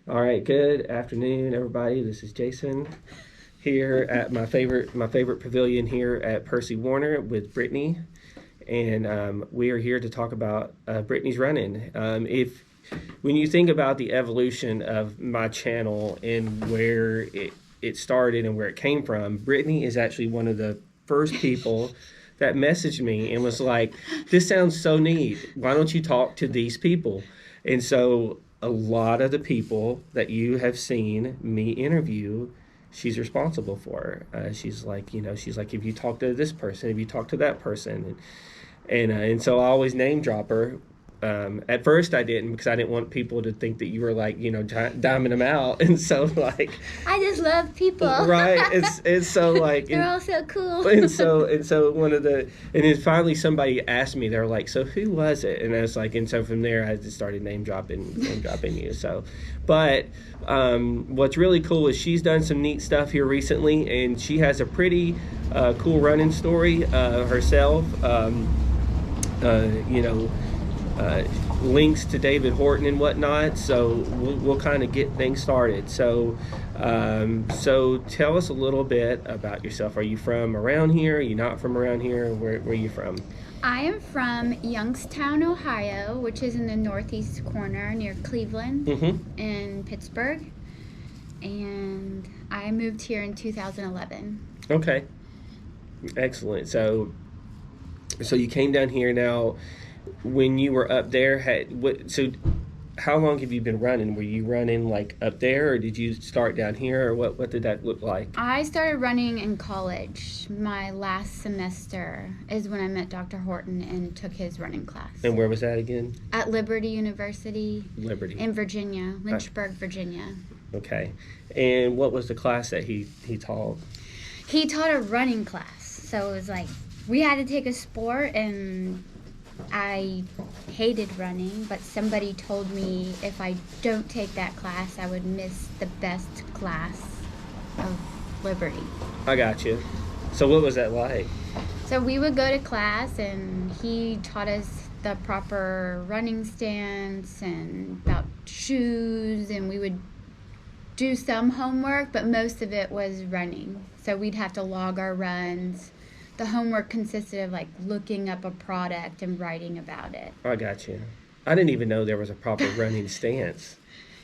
All right, good afternoon, everybody. This is Jason here at my favorite pavilion here at Percy Warner with Brittany, and we are here to talk about Brittany's running. If when you think about the evolution of my channel and where it started and where it came from, Brittany is actually one of the first people that messaged me and was like, "This sounds so neat. Why don't you talk to these people?" And so a lot of the people that you have seen me interview, she's responsible for. She's like, if you talk to this person, if you talk to that person, and so I always name drop her. At first I didn't, because I didn't want people to think that you were like, diming them out, and so like I just love people. Right. It's so like they're all so cool. and so and then finally somebody asked me, they're like, "So who was it?" And I was like, and so from there I just started name dropping you. So, but what's really cool is she's done some neat stuff here recently, and she has a pretty cool running story herself. Links to David Horton and whatnot, so we'll kind of get things started. So tell us a little bit about yourself. Are you from around here? Are you not from around here? Where are you from? I am from Youngstown, Ohio, which is in the northeast corner near Cleveland in Pittsburgh, and I moved here in 2011. Okay, excellent. So you came down here. Now, when you were up there, how long have you been running? Were you running like up there, or did you start down here, or what did that look like? I started running in college. My last semester is when I met Dr. Horton and took his running class. And where was that again? At Liberty University. Liberty. In Virginia, Lynchburg, Virginia. Okay. And what was the class that he taught? He taught a running class. So it was like, we had to take a sport, and I hated running, but somebody told me if I don't take that class, I would miss the best class of Liberty. I got you. So what was that like? So we would go to class, and he taught us the proper running stance and about shoes, and we would do some homework, but most of it was running. So we'd have to log our runs. The homework consisted of like looking up a product and writing about it. I got you. I didn't even know there was a proper running stance.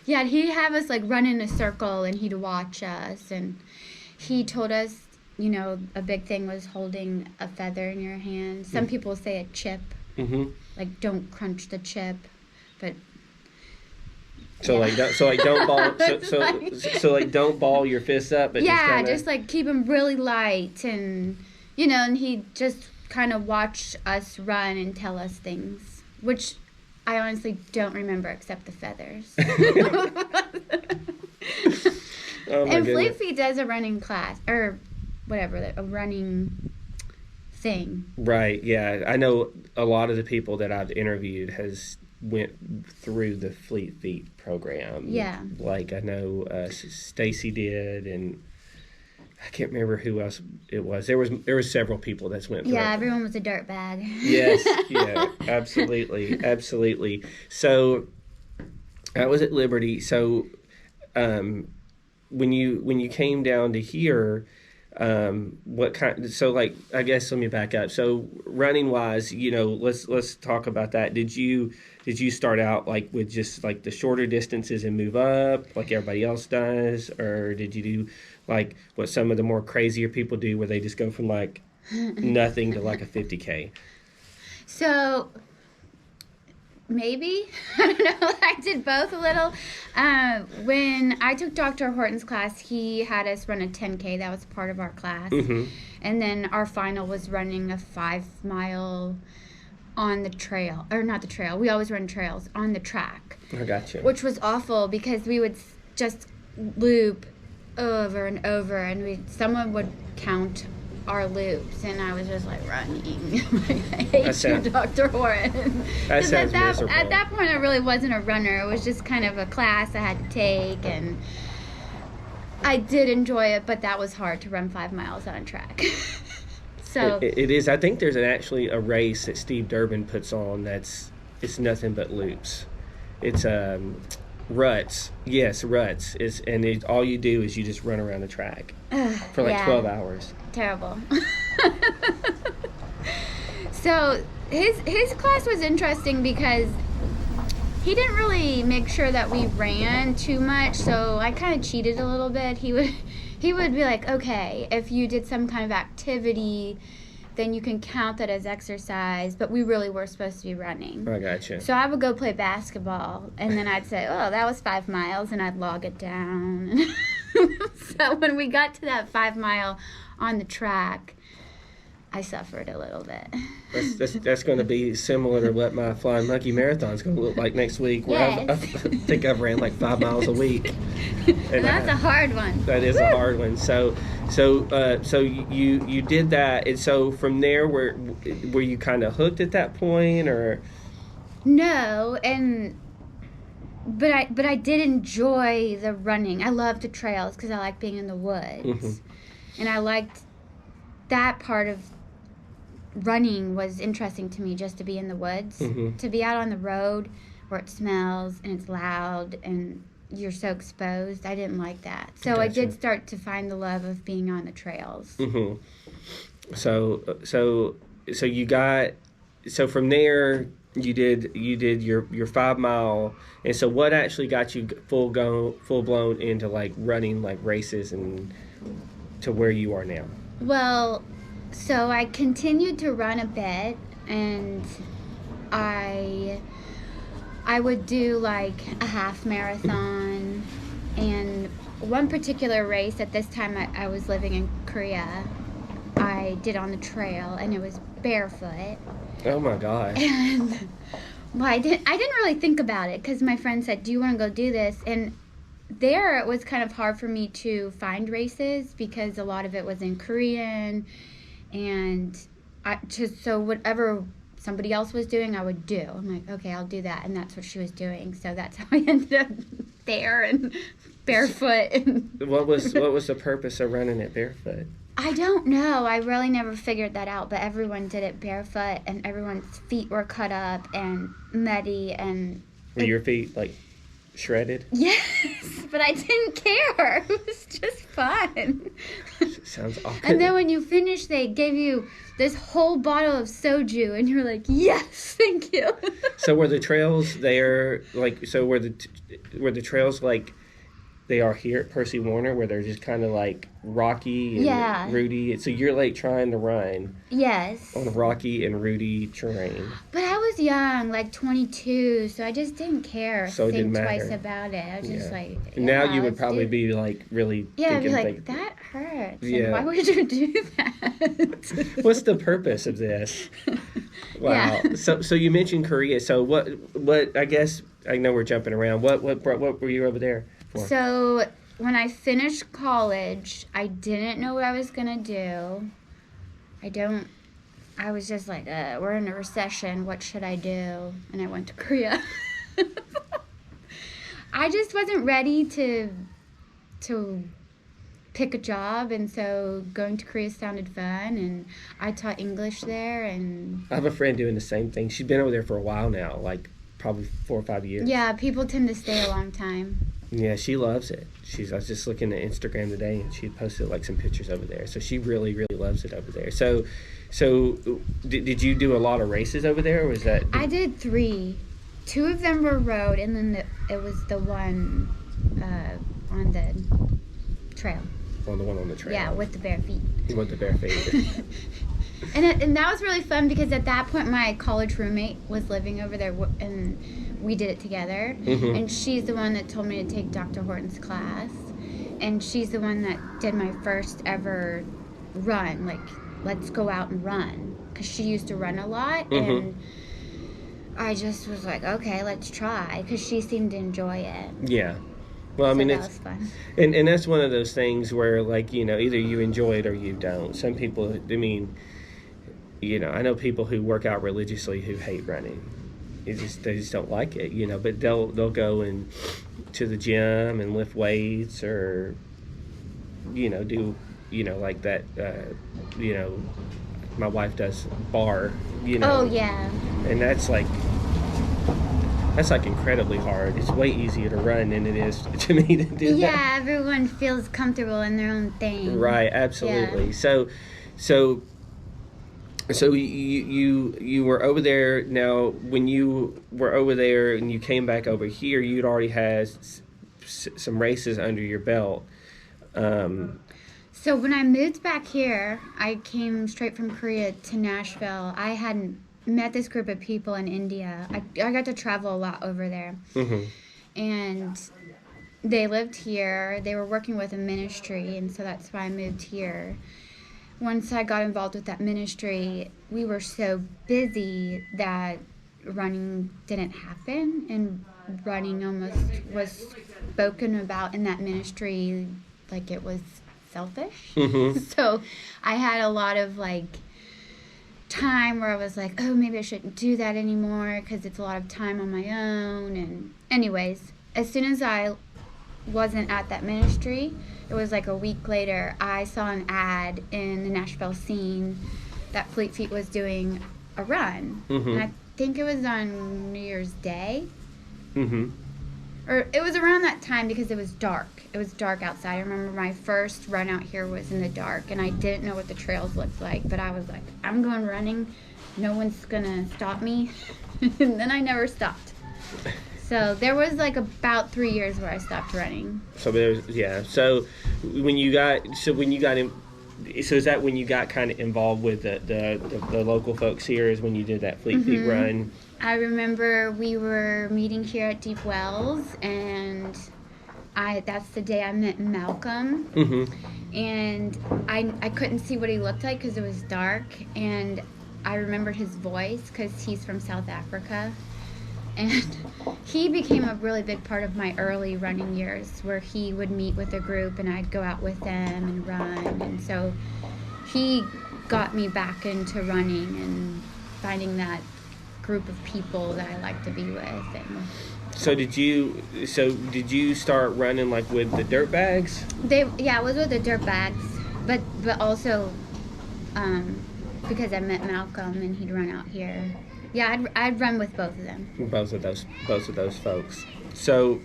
Yeah, he'd have us like run in a circle, and he'd watch us, and he told us, a big thing was holding a feather in your hand. Some people say a chip, like don't crunch the chip, but don't ball your fists up. But just like keep them really light, and and he just kind of watched us run and tell us things, which I honestly don't remember except the feathers. Oh my and goodness. Fleet Feet does a running class, or whatever, a running thing. Right, yeah. I know a lot of the people that I've interviewed has went through the Fleet Feet program. Yeah. Like I know Stacy did, and I can't remember who else it was. There was several people that went through. Yeah, everyone was a dirtbag. Yes, yeah, absolutely. So I was at Liberty. So when you came down to here, what kind? So like, I guess let me back up. So running wise, let's talk about that. Did you start out like with just like the shorter distances and move up like everybody else does, or did you do like what some of the more crazier people do, where they just go from like nothing to like a 50K? So maybe, I don't know, I did both a little. When I took Dr. Horton's class, he had us run a 10K. That was part of our class. And then our final was running a 5-mile on the trail, or not the trail. We always run trails on the track. I got you. Which was awful, because we would just loop over and over, and someone would count our loops, and I was just like running. I hate you, Dr. Horton. That sounds miserable. At that point, I really wasn't a runner. It was just kind of a class I had to take, and I did enjoy it, but that was hard to run 5 miles on a track. So it is. I think there's actually a race that Steve Durbin puts on it's nothing but loops. It's Ruts. Yes, ruts. All you do is you just run around the track for like Yeah. 12 hours. Terrible. So his class was interesting because he didn't really make sure that we ran too much, so I kind of cheated a little bit. He would be like, okay, if you did some kind of activity, then you can count that as exercise, but we really were supposed to be running. I gotcha. So I would go play basketball, and then I'd say, oh, that was 5 miles, and I'd log it down. So when we got to that 5 mile on the track, I suffered a little bit. That's going to be similar to what my Flying Monkey Marathon is going to look like next week, where Yes. I think I've ran like 5 miles a week. And that's a hard one. That is Woo! a hard one. So you did that, and so from there, were you kind of hooked at that point, or? No, but I did enjoy the running. I loved the trails because I like being in the woods, Mhm. and I liked that part of running was interesting to me, just to be in the woods, Mhm. to be out on the road where it smells and it's loud and you're so exposed. I didn't like that, so I did Gotcha. start to find the love of being on the trails. Mhm. So you got, so from there you did your 5 mile, and so what actually got you full blown into like running like races and to where you are now? Well, so I continued to run a bit, and I would do like a half marathon, and one particular race at this time I was living in Korea, I did on the trail, and it was barefoot. Oh my gosh. And well, I didn't really think about it because my friend said, do you want to go do this? And there it was kind of hard for me to find races because a lot of it was in Korean, and so whatever somebody else was doing, I would do. I'm like, okay, I'll do that, and that's what she was doing. So that's how I ended up there and barefoot. And What was the purpose of running it barefoot? I don't know. I really never figured that out, but everyone did it barefoot, and everyone's feet were cut up and muddy, and Were your feet like shredded? yes, but I didn't care. It was just fun. Sounds awful. And then when you finished, they gave you this whole bottle of soju, and you're like, yes, thank you. So were the trails there like? So were the trails like they are here at Percy Warner, where they're just kind of like rocky and Yeah. rooty? So you're like trying to run Yes. on rocky and rooty terrain. But I was young, like 22, so I just didn't care. So it didn't think twice matter. about it. I was just Yeah. like, And now yeah, you would let's probably do be like really Yeah, I'd be thinking, like, that hurts. Yeah. And why would you do that? what's the purpose of this? Wow. Yeah. So you mentioned Korea. So what I guess I know we're jumping around. What were you over there for? So when I finished college, I didn't know what I was going to do. I was just like, we're in a recession. What should I do? And I went to Korea. I just wasn't ready to pick a job, and so going to Korea sounded fun, and I taught English there, and I have a friend doing the same thing. She's been over there for a while now, like probably 4 or 5 years. yeah, people tend to stay a long time. Yeah, she loves it. I was just looking at Instagram today, and she posted like some pictures over there. So she really, really loves it over there. So did you do a lot of races over there, or was that? I did 3. 2 of them were road, and then it was the one on the trail. On the one on the trail. Yeah, with the bare feet. With the bare feet. And that was really fun because at that point my college roommate was living over there, and we did it together. Mhm. And she's the one that told me to take Dr. Horton's class, and she's the one that did my first ever run. Like, let's go out and run, because she used to run a lot, Mhm. and I just was like, okay, let's try, because she seemed to enjoy it. Yeah. Well, I So mean, that it's was fun. and that's one of those things where, like, you know, either you enjoy it or you don't. Some people, I mean, you know, I know people who work out religiously who hate running. They just don't like it, you know. But they'll go and to the gym and lift weights, or you know, do, you know, like that. You know, my wife does bar, you know. Oh, yeah. And that's like, That's like incredibly hard. It's way easier to run than it is to me to do that. Yeah, everyone feels comfortable in their own thing. Right, absolutely. Yeah. So you were over there. Now, when you were over there and you came back over here, you'd already had some races under your belt. So when I moved back here, I came straight from Korea to Nashville. I hadn't met this group of people in India. I got to travel a lot over there. Mm-hmm. And they lived here. They were working with a ministry, and so that's why I moved here. Once I got involved with that ministry, we were so busy that running didn't happen, and running almost was spoken about in that ministry like it was selfish. Mm-hmm. So I had a lot of time where I was like, oh, maybe I shouldn't do that anymore because it's a lot of time on my own. And anyways, as soon as I wasn't at that ministry, it was like a week later, I saw an ad in the Nashville scene that Fleet Feet was doing a run. Mm-hmm. And I think it was on New Year's Day. Mm-hmm. Or it was around that time because it was dark. It was dark outside. I remember my first run out here was in the dark, and I didn't know what the trails looked like, but I was like, I'm going running. No one's going to stop me. And then I never stopped. So there was about 3 years where I stopped running. So there's, yeah. So when you got in, so is that when you got kind of involved with the local folks here? Is when you did that Fleet Feet run? I remember we were meeting here at Deep Wells, and that's the day I met Malcolm. Mm-hmm. And I couldn't see what he looked like because it was dark, and I remembered his voice because he's from South Africa. And he became a really big part of my early running years, where he would meet with a group and I'd go out with them and run. And so he got me back into running and finding that group of people that I like to be with. And So did you start running with the dirt bags? I was with the dirt bags, but also because I met Malcolm and he'd run out here. Yeah, I'd run with both of them. Both of those folks. So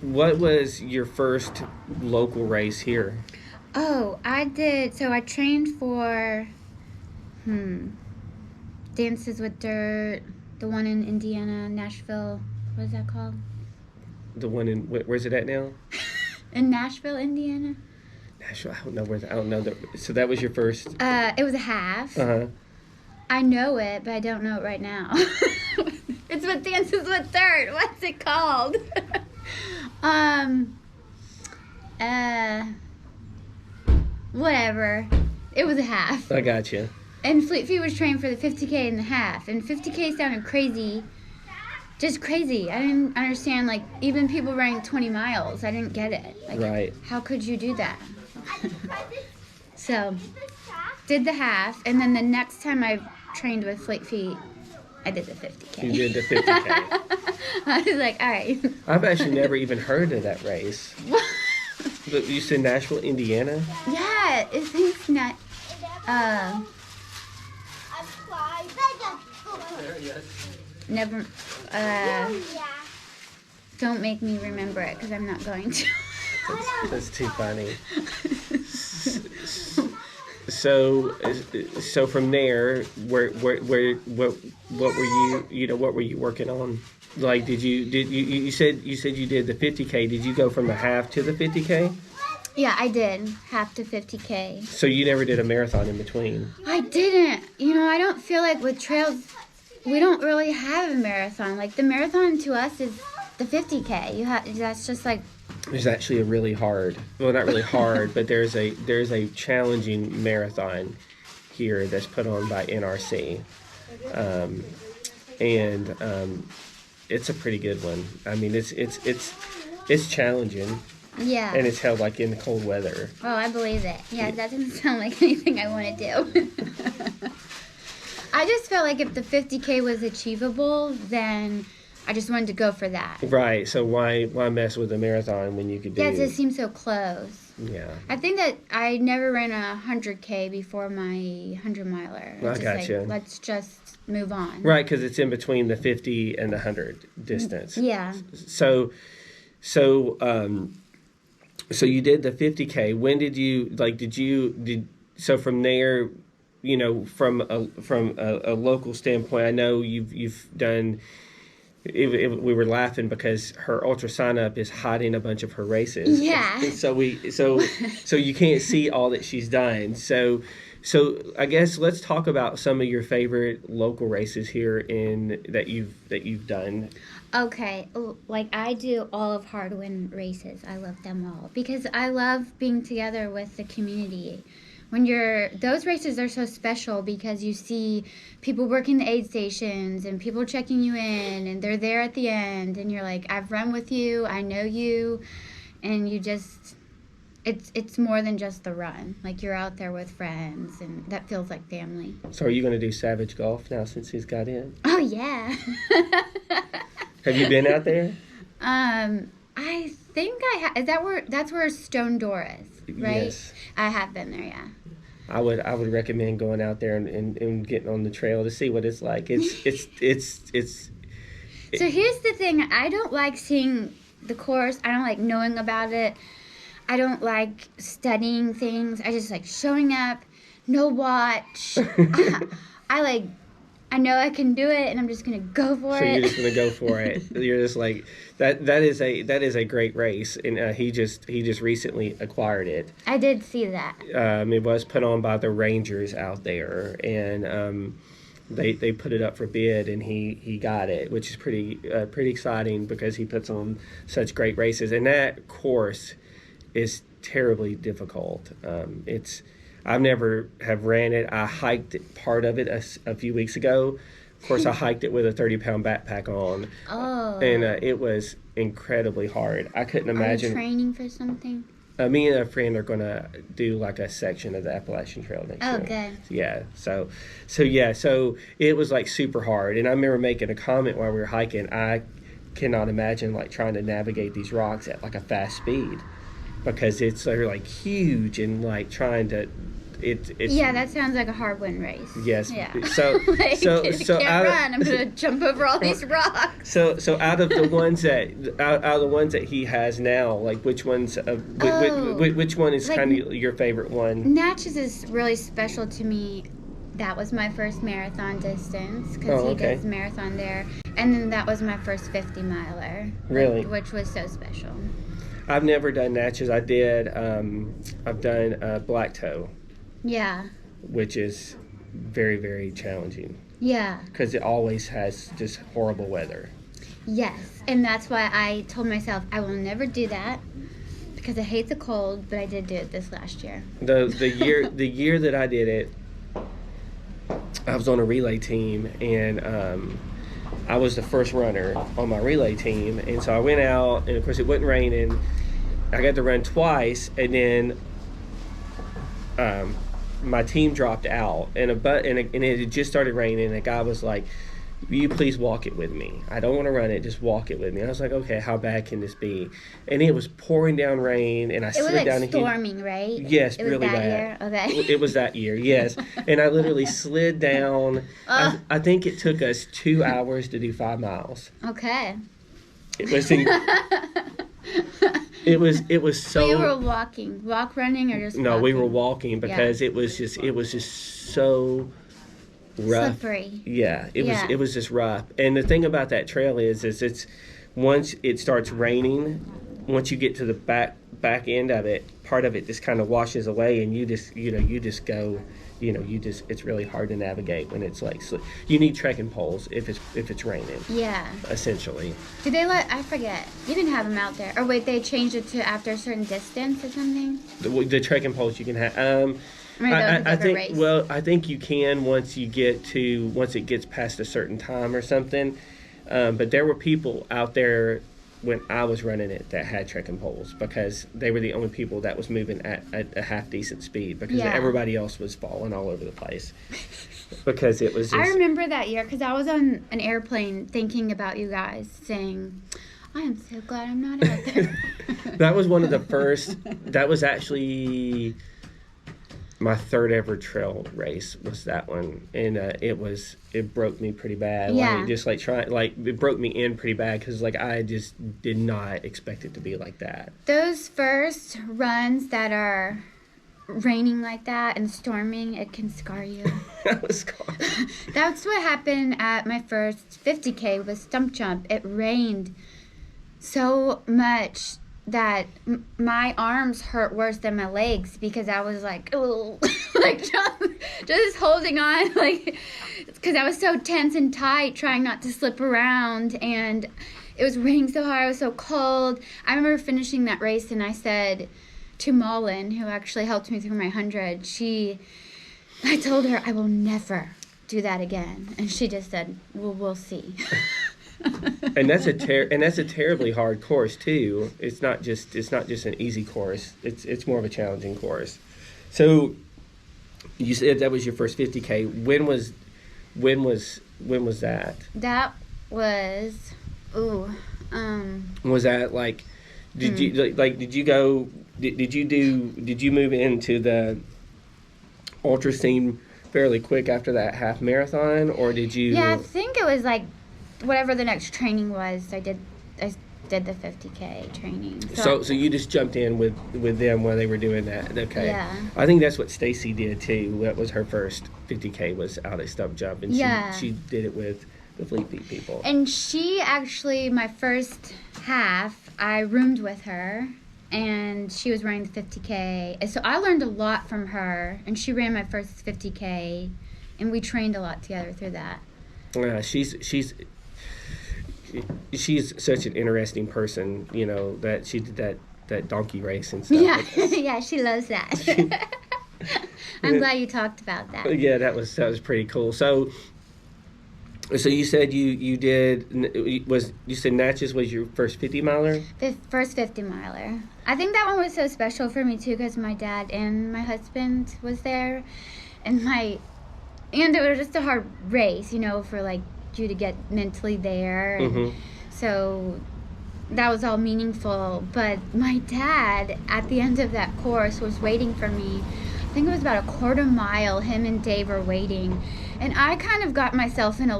what was your first local race here? Oh, I did. So I trained for Dances with Dirt, the one in Indiana, Nashville. What is that called? The one in where's it at now? In Nashville, Indiana. Nashville. I don't know. So that was your first. It was a half. Uh-huh. I know it, but I don't know it right now. It's what Dances with Dirt. What's it called? Whatever. It was a half. I got you. And Fleet Feet was trained for the 50K and the half. And 50K sounded crazy. Just crazy. I didn't understand, even people running 20 miles. I didn't get it. Right. How could you do that? So, did the half. And then the next time I trained with Fleet Feet, I did the 50K. You did the 50K. I was like, all right. I've actually never even heard of that race. You said Nashville, Indiana? Yeah, it thinks not. Never. Don't make me remember it because I'm not going to. That's too funny. So from there, what were you what were you working on? You said you did the 50K. Did you go from the half to the 50K? Yeah, I did. Half to 50K. So you never did a marathon in between? I didn't. I don't feel like with trails, we don't really have a marathon. The marathon to us is the 50K. That's just There's actually a really hard, well, not really hard, but there's a challenging marathon here that's put on by NRC, and it's a pretty good one. I mean, it's challenging. Yeah. And it's held in the cold weather. Oh, I believe it. Yeah, that doesn't sound like anything I want to do. I just felt like if the 50K was achievable, then I just wanted to go for that. Right. So why mess with a marathon when you could do? Yeah, it just seems so close. Yeah. I think that I never ran a 100K before my 100-miler. I gotcha. Let's just move on. Right, because it's in between the 50 and the 100 distance. Yeah. So you did the 50K. When did you so from there, from a local standpoint, I know you've done. We were laughing because her ultra sign up is hiding a bunch of her races. Yeah. So you can't see all that she's done. So I guess let's talk about some of your favorite local races here that you've done. Okay, like I do all of Hardwin races. I love them all because I love being together with the community. Those races are so special because you see people working the aid stations and people checking you in, and they're there at the end, and you're like, I've run with you, I know you, and you just, it's more than just the run. Like, you're out there with friends, and that feels like family. So are you going to do Savage Golf now since he's got in? Oh, yeah. Have you been out there? I think I have. That's where Stone Door is, right? Yes. I have been there, yeah. I would recommend going out there and getting on the trail to see what it's like. It's So here's the thing. I don't like seeing the course. I don't like knowing about it. I don't like studying things. I just like showing up, no watch. I know I can do it, and I'm just gonna go for it. So you're just gonna go for it. You're just like that. That is a great race, and he just recently acquired it. I did see that. It was put on by the Rangers out there, and they put it up for bid, and he got it, which is pretty exciting because he puts on such great races, and that course is terribly difficult. I've never have ran it. I hiked part of it a few weeks ago. Of course, I hiked it with a 30-pound backpack on. Oh. And it was incredibly hard. I couldn't imagine. Are you training for something? Me and a friend are going to do like a section of the Appalachian Trail next year. Oh, good. Yeah. So it was like super hard. And I remember making a comment while we were hiking. I cannot imagine like trying to navigate these rocks at like a fast speed because they're like huge and like trying to. It's yeah, that sounds like a hard-win race. Yes. Yeah. So like, so can't run. I'm gonna jump over all these rocks. So out of the ones that he has now, like which ones? Which one is like, kind of your favorite one? Natchez is really special to me. That was my first marathon distance because he does marathon there, and then that was my first 50-miler. Really? Which was so special. I've never done Natchez. I did. I've done Black Toe. Yeah. Which is very, very challenging. Yeah. Because it always has just horrible weather. Yes, and that's why I told myself I will never do that because I hate the cold. But I did do it this last year. The year that I did it, I was on a relay team, and I was the first runner on my relay team, and so I went out, and of course it wasn't raining. I got to run twice, and then my team dropped out, and it had just started raining, and a guy was like, will you please walk it with me? I don't want to run it, just walk it with me. I was like, okay, how bad can this be? And it was pouring down rain, and I slid down. It was like storming, right? Yes, it was really that bad. Year? Okay. It was that year, yes. And I literally slid down. I think it took us 2 hours to do 5 miles. Okay. It was It was so. We were walk running, or just no, walking? we were walking because it was just so rough. Slippery. Yeah, it was just rough. And the thing about that trail is it's once it starts raining, once you get to the back end of it, part of it just kind of washes away, and you just go. It's really hard to navigate when it's like you need trekking poles if it's raining. Yeah. Essentially. Did they I forget. You didn't have them out there. Or wait, they changed it to after a certain distance or something? The trekking poles you can have. I think race. Well, I think you can once it gets past a certain time or something. But there were people out there when I was running it that had trekking poles because they were the only people that was moving at a half decent speed because everybody else was falling all over the place because it was just... I remember that year because I was on an airplane thinking about you guys saying, I am so glad I'm not out there. That was one of the first. That was actually my third ever trail race. Was that one, and it broke me pretty bad. Yeah. Like, just like it broke me in pretty bad because like I just did not expect it to be like that. Those first runs that are raining like that and storming, it can scar you. That was cool. That's what happened at my first 50K with stump jump. It rained so much that my arms hurt worse than my legs because I was like, oh, like just holding on, like, because I was so tense and tight, trying not to slip around, and it was raining so hard. I was so cold. I remember finishing that race, and I said to Mullen, who actually helped me through my 100, I told her I will never do that again, and she just said, well, we'll see. And that's a terribly hard course too. It's not just an easy course. It's more of a challenging course. So you said that was your first 50K. When was that? That was Was that like did you move into the ultra scene fairly quick after that half marathon, or did you? Yeah, I think it was like whatever the next training was. I did the 50K training. So you just jumped in with them while they were doing that. Okay. Yeah. I think that's what Stacy did too. That was her first 50K was out at stump jump, and she did it with the Fleet Feet people. And she actually, my first half, I roomed with her, and she was running the 50K. And so I learned a lot from her, and she ran my first 50K, and we trained a lot together through that. She's such an interesting person, you know, that she did that donkey race and stuff. Yeah, yeah, she loves that. I'm glad you talked about that. Yeah, that was pretty cool. So you said you said Natchez was your first 50 miler? The first 50 miler. I think that one was so special for me too because my dad and my husband was there, and it was just a hard race, you know, for like you to get mentally there, and so that was all meaningful. But my dad at the end of that course was waiting for me. I think it was about a quarter mile. Him and Dave were waiting, and I kind of got myself in a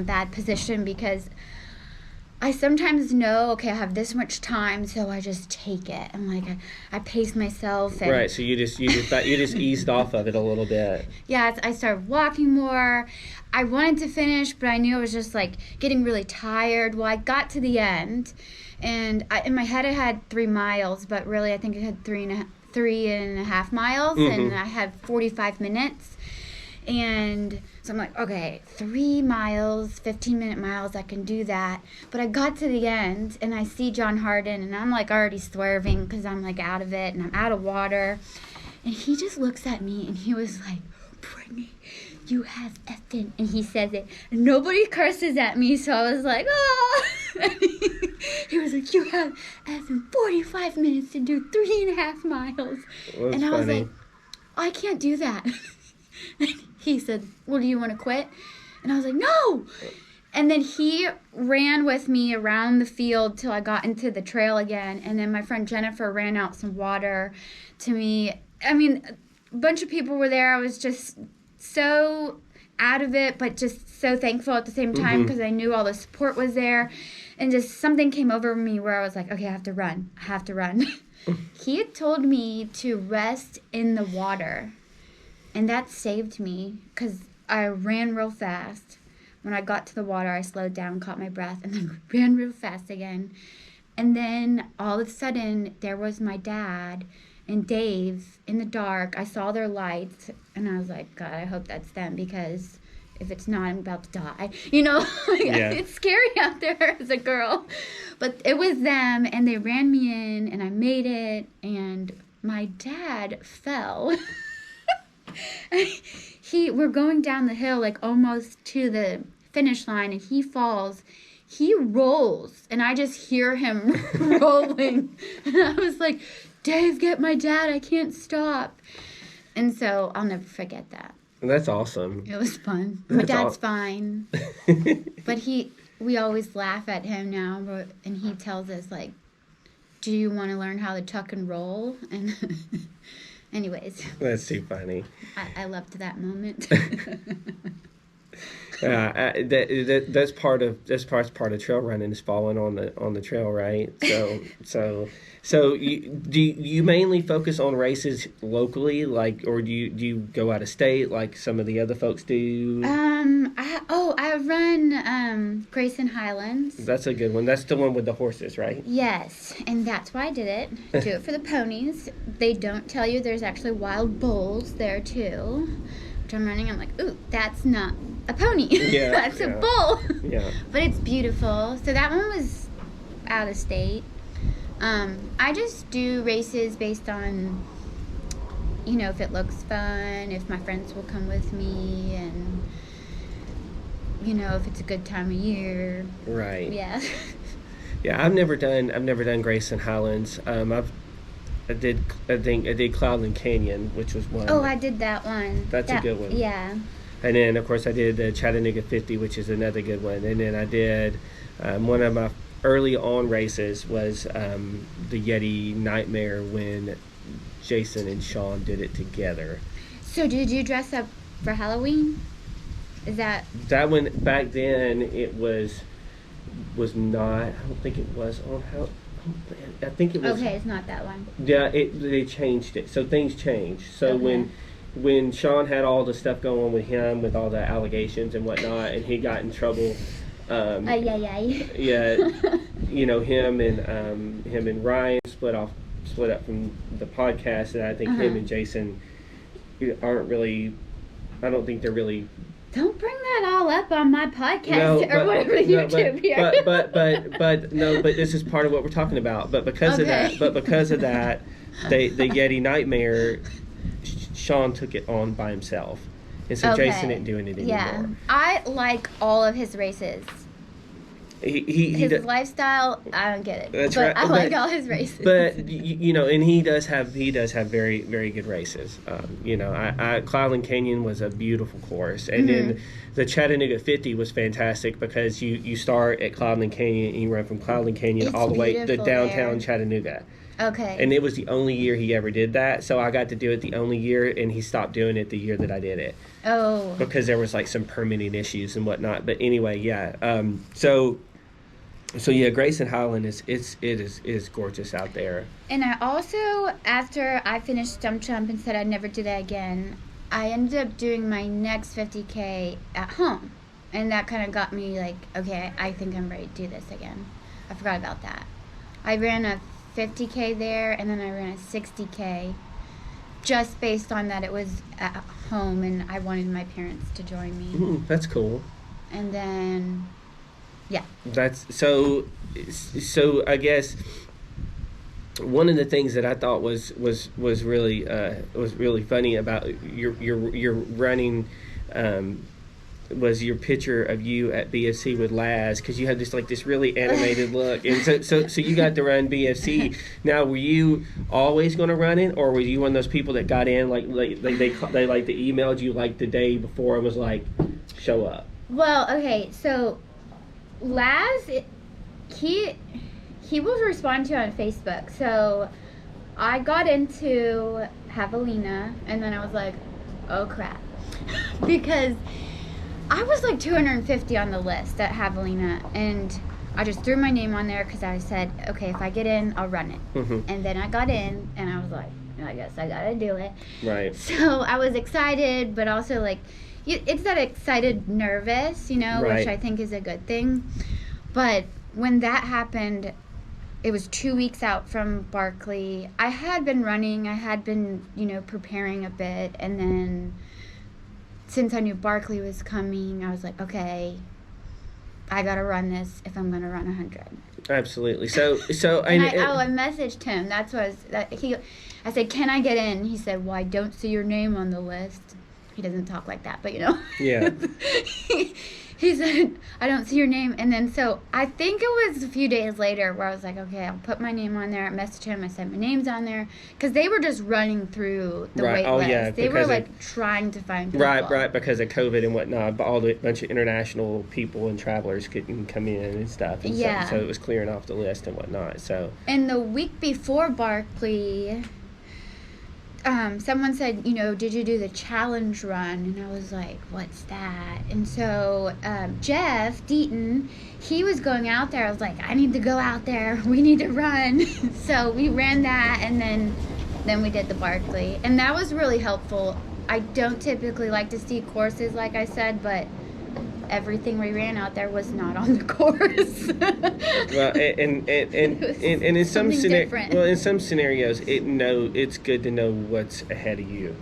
bad position because I sometimes know, okay, I have this much time, so I just take it. And like I pace myself. And right. So you just eased off of it a little bit. Yeah, I started walking more. I wanted to finish, but I knew I was just like getting really tired. Well, I got to the end, and in my head I had 3 miles, but really I think I had 3.5 miles, and I had 45 minutes. And so I'm like, okay, 3 miles, 15-minute miles, I can do that. But I got to the end, and I see John Harden, and I'm like already swerving because I'm like out of it, and I'm out of water. And he just looks at me, and he was like, Brittany, you have effing, and he says it. And nobody curses at me, so I was like, oh. He was like, you have effing 45 minutes to do 3.5 miles. And I was like, I can't do that. He said, well, do you want to quit? And I was like, no. And then he ran with me around the field till I got into the trail again. And then my friend Jennifer ran out some water to me. I mean, a bunch of people were there. I was just so out of it, but just so thankful at the same time because I knew all the support was there. And just something came over me where I was like, okay, I have to run. He had told me to rest in the water. And that saved me because I ran real fast. When I got to the water, I slowed down, caught my breath, and then ran real fast again. And then all of a sudden, there was my dad and Dave in the dark. I saw their lights, and I was like, God, I hope that's them because if it's not, I'm about to die. You know, It's scary out there as a girl. But it was them, and they ran me in, and I made it, and my dad fell. We're going down the hill like almost to the finish line, and he falls. He rolls, and I just hear him rolling. And I was like, Dave, get my dad. I can't stop. And so I'll never forget that. That's awesome. It was fun. My dad's fine. But we always laugh at him now, and he tells us, like, do you want to learn how to tuck and roll? And anyways. That's too funny. I loved that moment. That's part of trail running is falling on the trail, right? So do you mainly focus on races locally, like, or do you go out of state like some of the other folks do? I run Grayson Highlands. That's a good one. That's the one with the horses, right? Yes, and that's why I did it. Do it for the ponies. They don't tell you there's actually wild bulls there too. Which I'm running. I'm like, ooh, that's not a pony. Yeah, that's a bull. Yeah. But it's beautiful. So that one was out of state. I just do races based on, if it looks fun, if my friends will come with me, and if it's a good time of year. Right. Yeah. Yeah, I've never done Grayson Highlands. I did Cloudland Canyon, which was one. Oh, I did that one. That's a good one. Yeah. And then, of course, I did the Chattanooga 50, which is another good one. And then I did one of my early on races was the Yeti Nightmare when Jason and Sean did it together. So did you dress up for Halloween? Is that one back then? It was not. I don't think it was on how. I think it was. Okay, it's not that one. Yeah, they changed it. So things changed. So Okay. when Sean had all the stuff going on with him, with all the allegations and whatnot, and he got in trouble. Yeah, him and Ryan split up from the podcast, and I think him and Jason aren't really. I don't think they're really. Don't bring that all up on my podcast whatever YouTube here. But this is part of what we're talking about. But because of that, the Yeti Nightmare, Sean took it on by himself, and so Jason isn't doing it anymore. Yeah, I like all of his races. His lifestyle, I don't get it. That's but right. I like all his races. But and he does have very, very good races. Cloudland Canyon was a beautiful course, and then the Chattanooga 50 was fantastic because you start at Cloudland Canyon and you run from Cloudland Canyon all the way to downtown Chattanooga. Okay. And it was the only year he ever did that, so I got to do it the only year, and he stopped doing it the year that I did it. Oh. Because there was like some permitting issues and whatnot. But anyway, yeah. So yeah, Grayson Highland is gorgeous out there. And I also, after I finished Stump Jump and said I'd never do that again, I ended up doing my next 50K at home. And that kind of got me like, okay, I think I'm ready to do this again. I forgot about that. I ran a 50K there, and then I ran a 60K just based on that it was at home and I wanted my parents to join me. That's cool. And then, yeah. That's so I guess one of the things that I thought was really funny about your running was your picture of you at BFC with Laz, because you had this really animated look, and so you got to run BFC. Now, were you always going to run it, or were you one of those people that got in they emailed you like the day before and was like, show up? Well, okay, so Laz, he will respond to you on Facebook. So I got into Javelina, and then I was like, oh crap, because I was like 250 on the list at Javelina, and I just threw my name on there because I said, okay, if I get in, I'll run it. And then I got in, and I was like, I guess I gotta do it. Right. So I was excited, but also like, it's that excited nervous, Right. which I think is a good thing. But when that happened, it was 2 weeks out from Barkley. I had been running, I had been, preparing a bit, and then since I knew Barkley was coming, I was like, okay, I gotta run this if I'm gonna run 100. Absolutely. So I messaged him. That's what I said, can I get in? He said, well, I don't see your name on the list. He doesn't talk like that, but Yeah. he said, I don't see your name. And then so I think it was a few days later where I was like, okay, I'll put my name on there. I messaged him. I said, my name's on there. Because they were just running through the wait list. Yeah, they were like trying to find people. Right, because of COVID and whatnot. But all the bunch of international people and travelers couldn't come in and stuff. And so it was clearing off the list and whatnot. So. And the week before Barkley, someone said, did you do the challenge run? And I was like, what's that? And so Jeff Deaton, he was going out there. I was like, I need to go out there. We need to run. So we ran that, and then we did the Barkley. And that was really helpful. I don't typically like to see courses, like I said, but everything we ran out there was not on the course. Well, and in some scenarios, it's good to know what's ahead of you.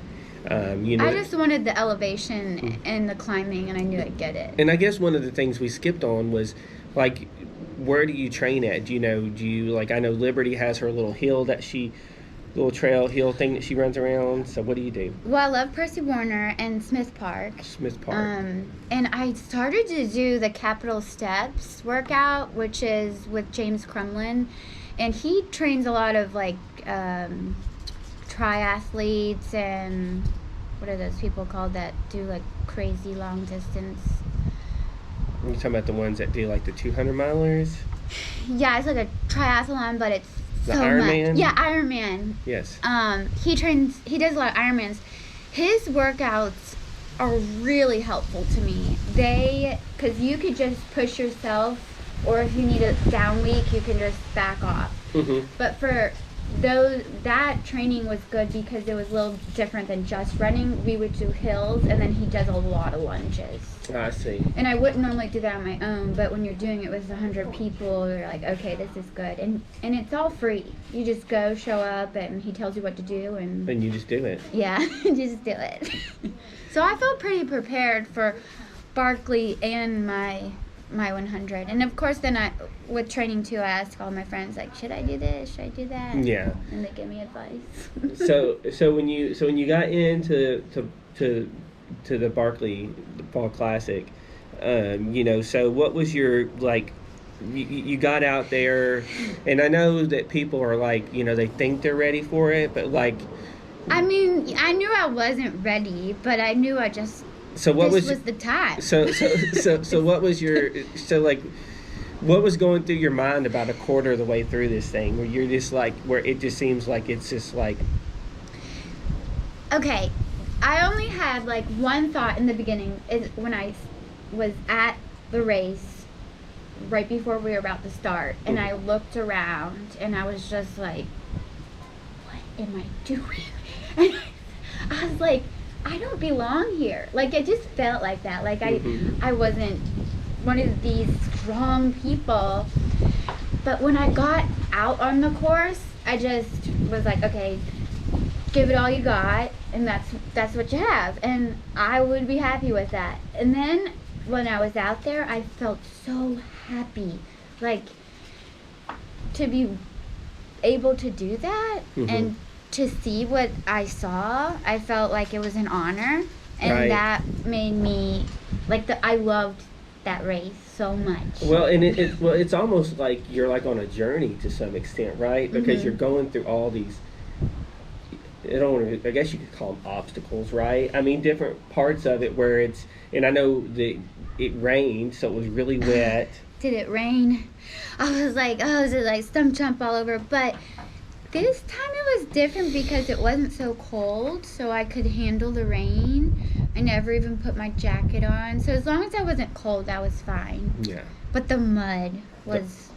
I just wanted the elevation and the climbing, and I knew I'd get it. And I guess one of the things we skipped on was, like, where do you train at? Do you like? I know Liberty has her little trail hill thing that she runs around. So what do you do? Well, I love Percy Warner and Smith Park. And I started to do the Capitol Steps workout, which is with James Crumlin, and he trains a lot of like triathletes and what are those people called that do like crazy long distance? You're talking about the ones that do like the 200 milers? Yeah, it's like a triathlon, but it's the Ironman? Yeah, Ironman. Yes. He does a lot of Ironmans. His workouts are really helpful to me. Because you could just push yourself, or if you need a down week, you can just back off. Mm-hmm. But for that training was good because it was a little different than just running. We would do hills, and then he does a lot of lunges. Oh, I see. And I wouldn't normally do that on my own, but when you're doing it with 100 people, you're like, okay, this is good. And it's all free. You just go, show up, and he tells you what to do. And you just do it. Yeah, you just do it. So I felt pretty prepared for Barkley and my 100. And of course then with training too, I ask all my friends, like, should I do this, should I do that? Yeah. And they give me advice. so when you got into the Barkley Fall Classic, so what was your, like, you got out there, and I know that people are like, they think they're ready for it, but like, I mean, I knew I wasn't ready, but I knew I just So what was the time. So what was what was going through your mind about a quarter of the way through this thing, where you're just like, where it just seems like it's just like, okay, I only had like one thought in the beginning, is when I was at the race right before we were about to start, and I looked around and I was just like, what am I doing? And I was like, I don't belong here. Like, it just felt like that. Like, I wasn't one of these strong people. But when I got out on the course, I just was like, okay, give it all you got, and that's what you have. And I would be happy with that. And then when I was out there, I felt so happy. Like, to be able to do that and to see what I saw, I felt like it was an honor, and that made me I loved that race so much. Well, and it's almost like you're like on a journey to some extent, right? Because you're going through all these, I guess you could call them obstacles, right? I mean, different parts of it where it's, and I know that it rained, so it was really wet. Did it rain? I was like, oh, is it like stump jump all over? But this time it was different because it wasn't so cold, so I could handle the rain. I never even put my jacket on. So as long as I wasn't cold, that was fine. Yeah. But the mud was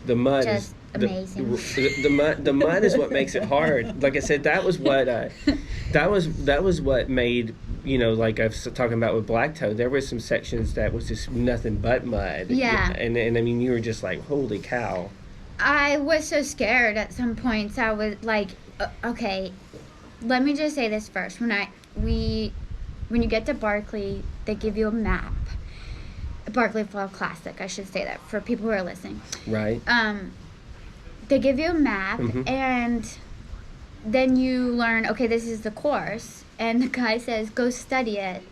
just amazing. The mud is what makes it hard. Like I said, that was what made, like I was talking about with Black Toe, there were some sections that was just nothing but mud. Yeah. And I mean, you were just like, holy cow. I was so scared at some points. I was like, okay, let me just say this first. When you get to Barkley, they give you a map. Barkley Fall Classic, I should say that for people who are listening. Right. They give you a map, and then you learn, okay, this is the course. And the guy says, go study it.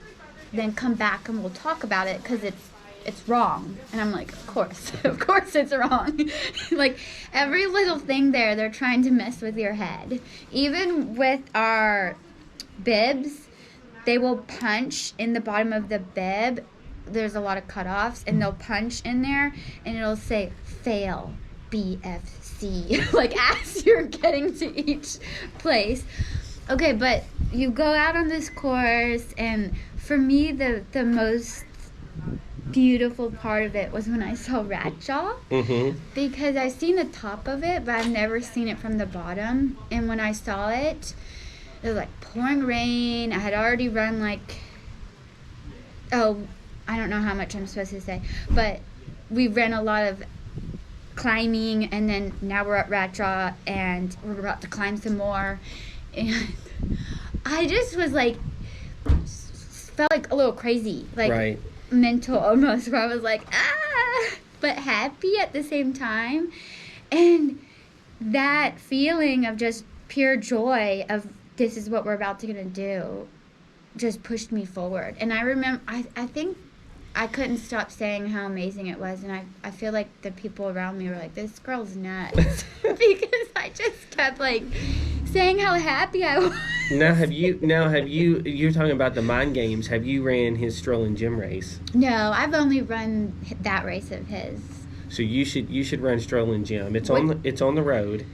then come back and we'll talk about it because it's wrong. And I'm like, of course it's wrong. Like, every little thing there, they're trying to mess with your head. Even with our bibs, they will punch in the bottom of the bib. There's a lot of cutoffs, and they'll punch in there, and it'll say, fail, BFC, like, as you're getting to each place. Okay, but you go out on this course, and for me, the most beautiful part of it was when I saw Ratjaw, because I've seen the top of it, but I've never seen it from the bottom. And when I saw it, it was like pouring rain. I had already run like, I don't know how much I'm supposed to say, but we ran a lot of climbing, and then now we're at Ratjaw, and we're about to climb some more. And I just was like, felt like a little crazy, like, right. Mental almost, where I was like, but happy at the same time. And that feeling of just pure joy of this is what we're about to gonna do just pushed me forward. And I remember, I think I couldn't stop saying how amazing it was, and I feel like the people around me were like, this girl's nuts. Because I just kept like saying how happy I was. You're talking about the mind games. Have you ran his Strolling Gym race? No, I've only run that race of his. So you should run Strolling Gym. It's on the road,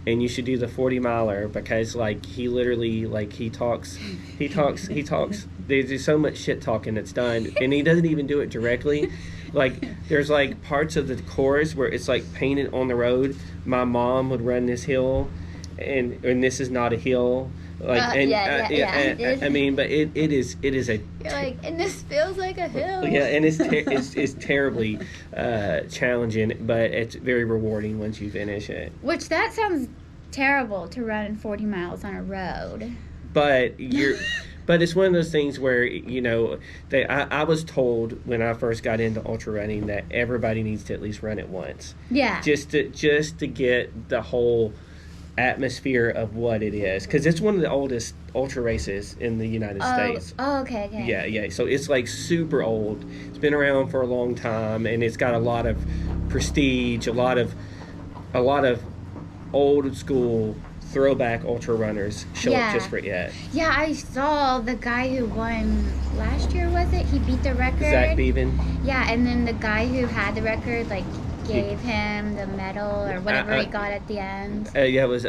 and you should do the 40-miler, because like he literally, like, he talks. There's so much shit talking that's done, and he doesn't even do it directly. Like, there's like parts of the course where it's like painted on the road. My mom would run this hill, and this is not a hill. Like, I mean, but it is a. You're like, and this feels like a hill. Yeah, and it's terribly challenging, but it's very rewarding once you finish it. Which, that sounds terrible to run 40 miles on a road. But but it's one of those things where, you know, I was told when I first got into ultra running that everybody needs to at least run it once. Yeah. Just to get the whole atmosphere of what it is, because it's one of the oldest ultra races in the United States. Oh, okay. Yeah. So it's like super old. It's been around for a long time, and it's got a lot of prestige, a lot of old school throwback ultra runners show up just for it. Yeah, I saw the guy who won last year, was it? He beat the record. Zach Bevan. Yeah, and then the guy who had the record, like, gave him the medal or whatever he got at the end. Yeah, it was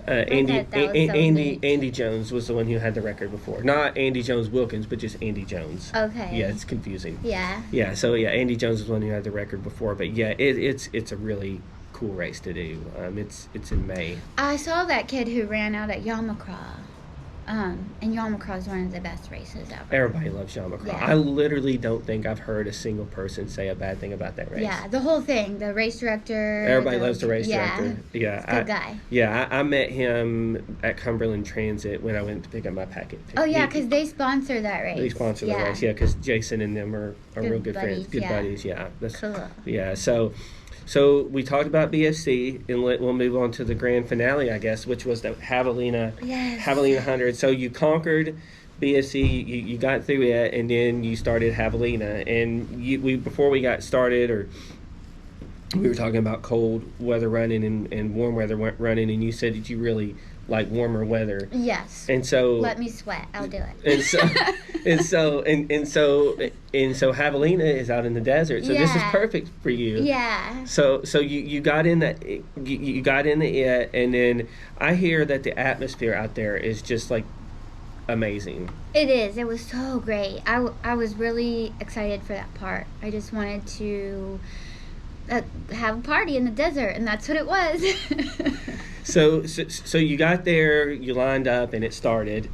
Andy Jones was the one who had the record before. Not Andy Jones Wilkins, but just Andy Jones. Okay. Yeah, it's confusing. Yeah. Yeah, so yeah, Andy Jones was the one who had the record before, but yeah, it's a really cool race to do. It's in May. I saw that kid who ran out at Yamacraw. And Yamacraw is one of the best races ever. Everybody loves Yamacraw. Yeah. I literally don't think I've heard a single person say a bad thing about that race. Yeah, the whole thing. The race director. Everybody loves the race director. Yeah, good guy. Yeah, I met him at Cumberland Transit when I went to pick up my packet. Oh, yeah, because they sponsor that race. They sponsor the race, yeah, because Jason and them are real good friends. Good buddies, yeah. That's cool. Yeah, So we talked about BFC, and we'll move on to the grand finale, I guess, which was the Javelina 100. So you conquered BFC, you got through it, and then you started Javelina. And before we got started, we were talking about cold weather running and warm weather running, and you said that you really like warmer weather. Yes. And so let me sweat. I'll do it. And so Javelina is out in the desert. So this is perfect for you. Yeah. So you got in that you got into it, and then I hear that the atmosphere out there is just like amazing. It is. It was so great. I was really excited for that part. I just wanted to have a party in the desert, and that's what it was. So you got there, you lined up, and it started.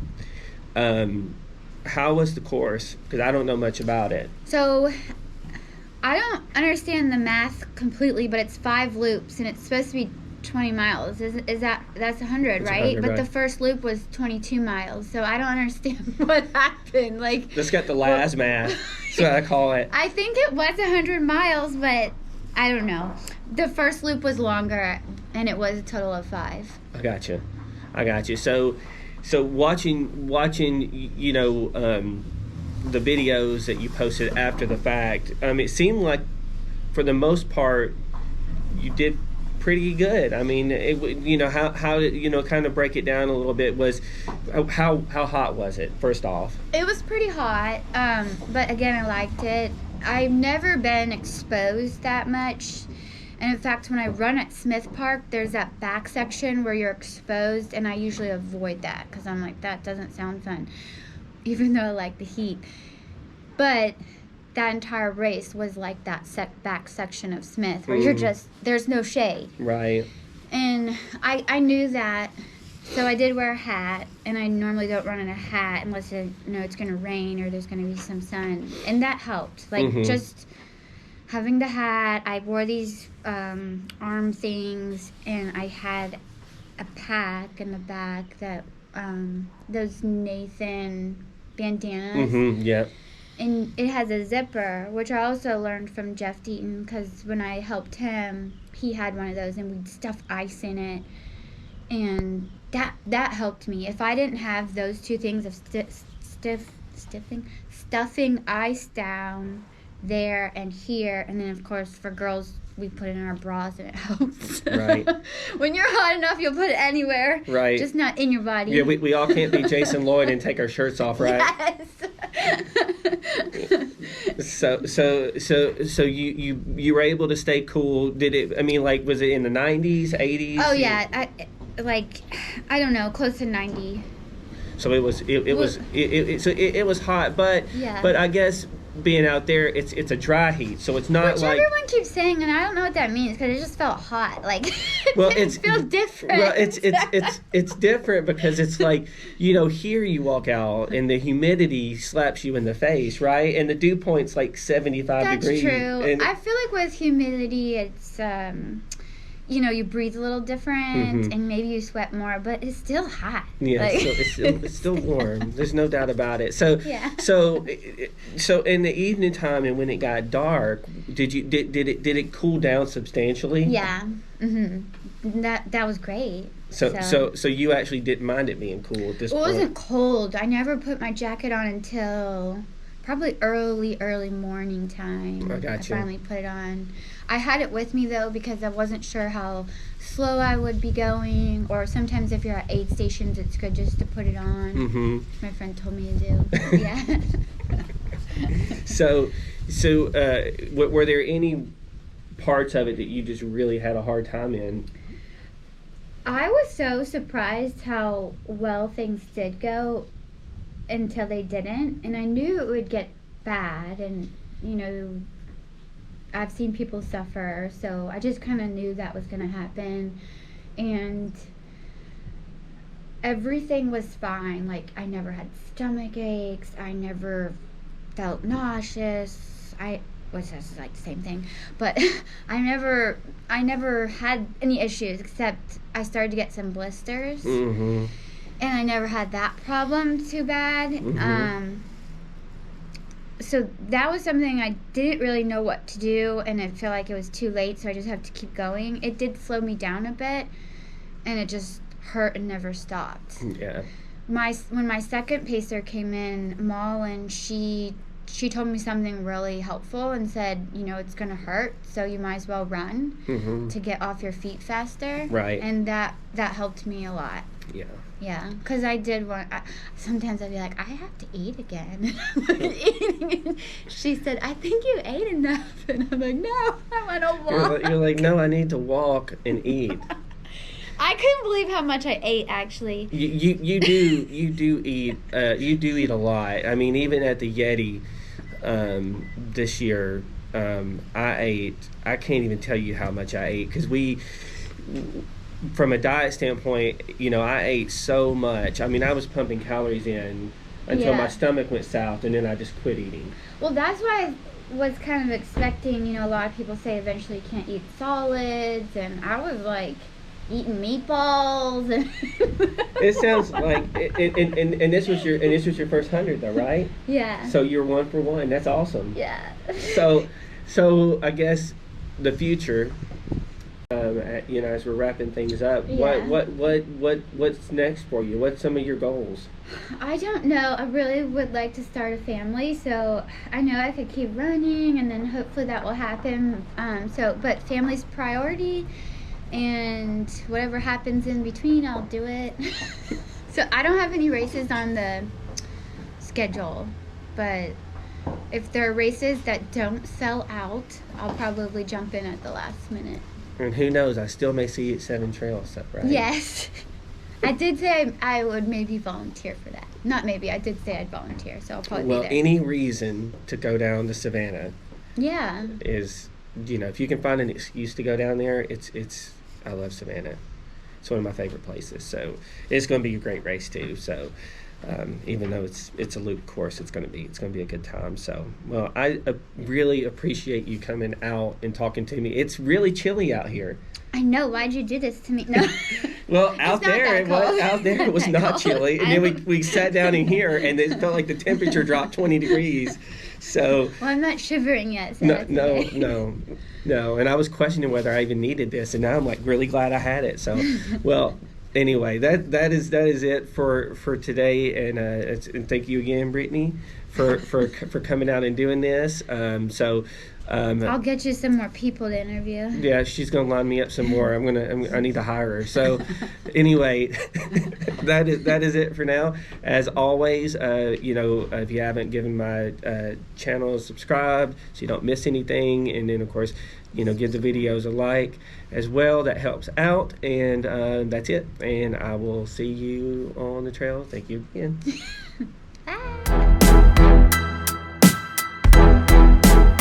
How was the course? Because I don't know much about it. So I don't understand the math completely, but it's 5 loops, and it's supposed to be 20 miles. That's 100, right? 100, but the first loop was 22 miles, so I don't understand what happened. Like, let's get the last math. That's what I call it. I think it was 100 miles, but I don't know. The first loop was longer, and it was a total of 5. I got you. So watching, you know, the videos that you posted after the fact, it seemed like for the most part you did pretty good. I mean, how did kind of break it down a little bit? Was how hot was it? First off, it was pretty hot, but again, I liked it. I've never been exposed that much. And in fact, when I run at Smith Park, there's that back section where you're exposed, and I usually avoid that because I'm like, that doesn't sound fun, even though I like the heat. But that entire race was like that back section of Smith where there's no shade. Right. And I knew that, so I did wear a hat, and I normally don't run in a hat unless it's going to rain or there's going to be some sun. And that helped. Like, just having the hat, I wore these arm things, and I had a pack in the back that those Nathan bandanas. Yeah. And it has a zipper, which I also learned from Jeff Deaton, because when I helped him, he had one of those, and we'd stuff ice in it, and that helped me. If I didn't have those two things of stuffing ice down there and here, and then of course for girls we put it in our bras and it helps. Right. When you're hot enough, you'll put it anywhere. Right. Just not in your body. Yeah, we all can't be Jason Lloyd and take our shirts off, right? Yes. So you were able to stay cool. Did it? I mean, like, was it in the 90s, 80s? Oh yeah, I don't know, close to 90. So it was hot, but yeah. But I guess being out there, it's a dry heat, so it's not which like everyone keeps saying, and I don't know what that means because it just felt hot. Like it feels different. Well, it's different because it's like, here you walk out and the humidity slaps you in the face, right? And the dew point's like 75 degrees. That's true. I feel like with humidity, it's you breathe a little different, and maybe you sweat more, but it's still hot. Yeah, it's still warm. There's no doubt about it. So, yeah. so in the evening time and when it got dark, did it cool down substantially? Yeah. That was great. So you actually didn't mind it being cool at this point? It wasn't cold. I never put my jacket on until probably early morning time. I got you. I finally put it on. I had it with me though because I wasn't sure how slow I would be going, or sometimes if you're at aid stations, it's good just to put it on. My friend told me to do. Yeah. So, were there any parts of it that you just really had a hard time in? I was so surprised how well things did go until they didn't, and I knew it would get bad, and I've seen people suffer, so I just kind of knew that was going to happen, and everything was fine. Like, I never had stomach aches, I never felt nauseous, which is like the same thing, but I never had any issues, except I started to get some blisters, and I never had that problem too bad. So that was something I didn't really know what to do, and I felt like it was too late, so I just have to keep going. It did slow me down a bit, and it just hurt and never stopped. Yeah. When my second pacer came in, Malin, she told me something really helpful and said, it's going to hurt, so you might as well run to get off your feet faster. Right. And that helped me a lot. Yeah. Yeah, because I did want. Sometimes I'd be like, I have to eat again. Eating. She said, I think you ate enough, and I'm like, no, I want to walk. You're like, no, I need to walk and eat. I couldn't believe how much I ate. Actually, you do eat a lot. I mean, even at the Yeti this year, I can't even tell you how much I ate because from a diet standpoint, I ate so much. I mean, I was pumping calories in until my stomach went south, and then I just quit eating. Well, that's why I was kind of expecting, a lot of people say eventually you can't eat solids, and I was like eating meatballs. And it sounds like, and this was your first 100 though, right? Yeah. So you're 1 for 1. That's awesome. Yeah. So I guess the future. as we're wrapping things up. Yeah. What's next for you? What's some of your goals? I don't know. I really would like to start a family, so I know I could keep running, and then hopefully that will happen. But family's priority, and whatever happens in between, I'll do it. So I don't have any races on the schedule, but if there are races that don't sell out, I'll probably jump in at the last minute. And who knows? I still may see you at 7 Trails, right? Yes. I did say I would maybe volunteer for that. Not maybe. I did say I'd volunteer, so I'll probably be there. Any reason to go down to Savannah Yeah. is, if you can find an excuse to go down there, it's. I love Savannah. It's one of my favorite places. So it's going to be a great race too. So. Even though it's a loop course, it's going to be a good time. So, well, I really appreciate you coming out and talking to me. It's really chilly out here. I know. Why'd you do this to me? No. Well, out there it was not chilly, and then we sat down in here, and it felt like the temperature dropped 20 degrees. So. Well, I'm not shivering yet. So No. And I was questioning whether I even needed this, and now I'm like really glad I had it. So, well. Anyway, that is it for today, and thank you again, Brittany, for coming out and doing this. I'll get you some more people to interview. Yeah, she's gonna line me up some more. I need to hire her. So, anyway, that is it for now. As always, if you haven't given my channel a subscribe so you don't miss anything, and then of course, give the videos a like as well. That helps out, and that's it. And I will see you on the trail. Thank you again.